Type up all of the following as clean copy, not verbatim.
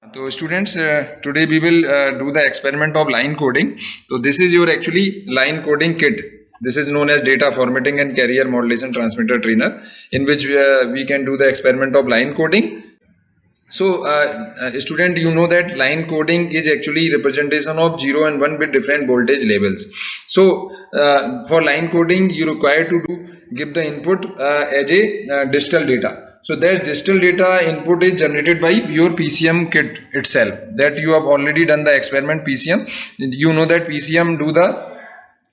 So students, today we will do the experiment of line coding. So this is your actually line coding kit. This is known as data formatting and carrier modulation transmitter trainer, in which we can do the experiment of line coding. So student, you know that line coding is actually representation of 0 and 1 with different voltage levels. So for line coding you require to give the input as a digital data. So that digital data input is generated by your PCM kit itself, that you have already done the experiment PCM. You know that PCM do the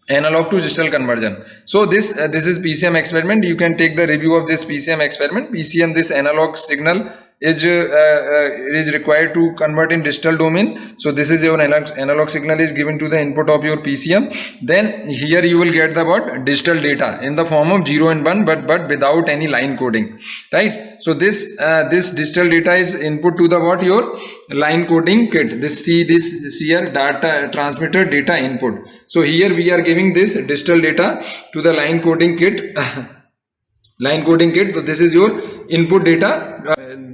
analog to digital conversion. So this is PCM experiment. You can take the review of this PCM experiment. PCM, this analog signal is required to convert in digital domain. So this is your analog signal is given to the input of your PCM. Then here you will get the what digital data in the form of 0 and 1, but without any line coding, right? So this digital data is input to the what your line coding kit. This here data transmitter data input. So here we are giving this digital data to the line coding kit. Line coding kit. So this is your input data.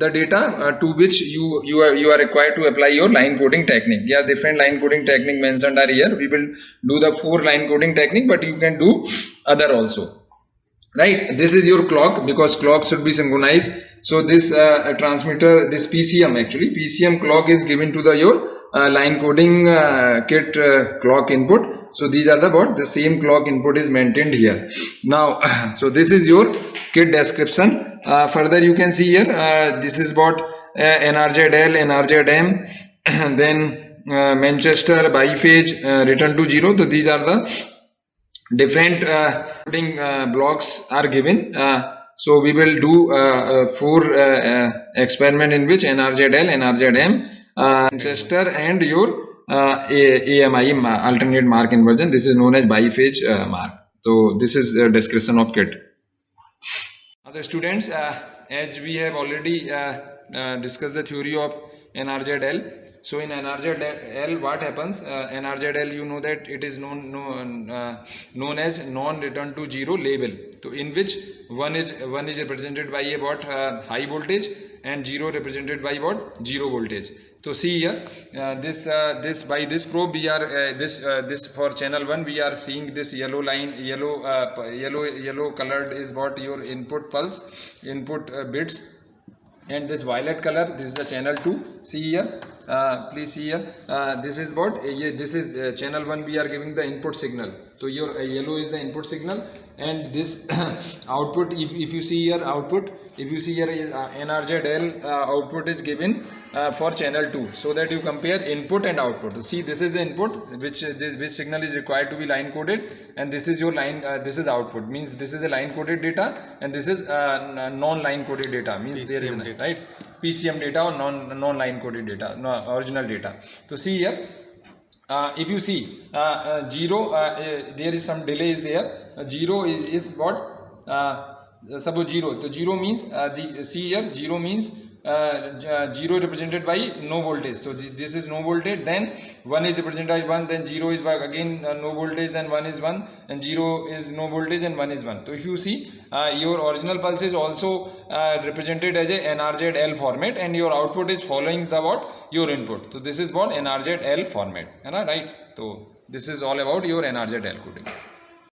The data to which you are required to apply your line coding technique. There are different line coding technique mentioned are here. We will do the 4 line coding technique, but you can do other also, right? This is your clock, because clock should be synchronized. So this transmitter, this PCM, actually PCM clock is given to the your line coding kit clock input. So these are the same clock input is maintained here. Now so this is your kit description. Further you can see here, this is what NRZ-L, NRZ-M, then Manchester biphase return to 0. So these are the different coding blocks are given. So we will do 4 experiment in which NRZ-L, NRZ-M, Manchester and your AMI alternate mark inversion. This is known as biphase mark. So this is a description of kit. Other students, as we have already discussed the theory of NRZ-L. So in NRZ-L, what happens? NRZ-L, you know that it is known as non-return to 0 label. So in which one is represented by about high voltage and 0 represented by what 0 voltage. So see here, this by this probe we are this for channel 1 we are seeing this yellow line, yellow colored is what your input pulse, input bits, and this violet color, this is the channel 2. See here, please see here, this is what this is channel 1 we are giving the input signal. So your yellow is the input signal, and this output, if you see here output, if you see here is NRZ-L output is given for channel 2, so that you compare input and output. See, this is the input which signal is required to be line coded, and this is your line, this is output, means this is a line coded data, and this is non line coded data, means PCM there is data. Right, PCM data or non line coded data, no, original data. So see here, if you see 0, there is some delay is there. 0 is what, suppose 0. So 0 means see here, 0 means 0 represented by no voltage. So this is no voltage, then 1 is represented by 1, then 0 is by again no voltage, then 1 is 1, and 0 is no voltage, and 1 is 1. So if you see, your original pulse is also represented as a NRZ-L format, and your output is following the what your input. So this is what NRZ-L format, right? So this is all about your NRZ-L coding.